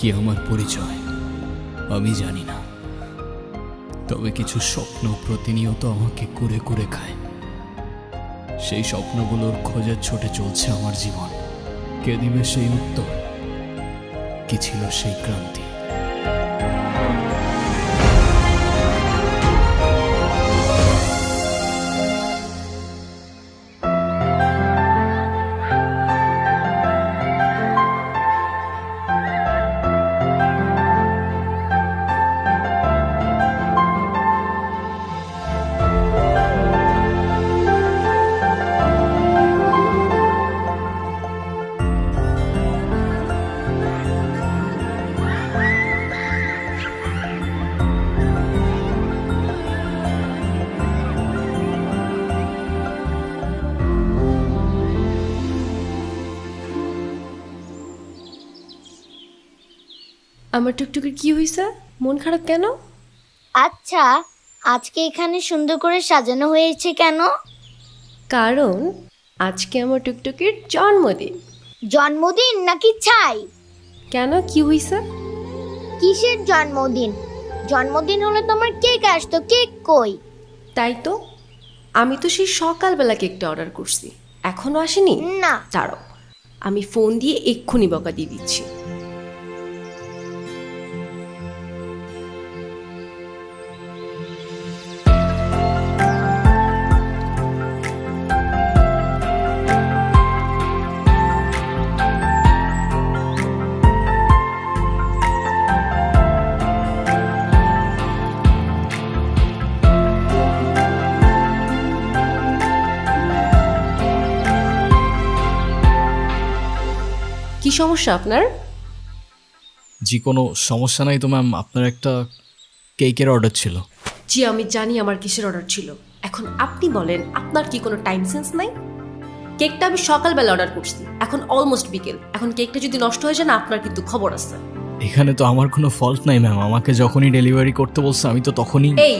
কি আমার পরিচয় আমি জানি না, তবে কিছু স্বপ্ন প্রতিনিয়ত আমাকে কুরে কুরে খায়। সেই স্বপ্নগুলোর খোঁজে ছুটে চলছে আমার জীবন। কে দিবে সেই উত্তর? কি ছিল সেই ক্রান্তি? আমার টুকটুকির কি হইছে? মন খারাপ কেন? আচ্ছা, আজকে এখানে সুন্দর করে সাজানো হয়েছে কেন? কারণ আজকে আমার টুকটুকির জন্মদিন। জন্মদিন নাকি ছাই? কেন, কি হইছে? কিসের জন্মদিন? জন্মদিন হলে তোমার কেক আসতো, কেক কই? তাই তো, আমি তো সেই সকালবেলা কেকটা অর্ডার করছি, এখনো আসেনি। না। দাঁড়াও, আমি ফোন দিয়ে এক্ষুনি বকা দিয়ে দিচ্ছি। কি সমস্যা আপনার? জি কোনো সমস্যা নাই তো ম্যাম, আপনার একটা কেকের অর্ডার ছিল। জি আমি জানি আমার কিসের অর্ডার ছিল। এখন আপনি বলেন, আপনার কি কোনো টাইম সেন্স নাই? কেকটা আমি সকালবেলা অর্ডার করছি, এখন অলমোস্ট বিকেল। এখন কেকটা যদি নষ্ট হয়ে যায় না, আপনার কিন্তু খবর আছে। এখানে তো আমার কোনো ফল্ট নাই ম্যাম, আমাকে যখনই ডেলিভারি করতে বলছে আমি তো তখনই। এই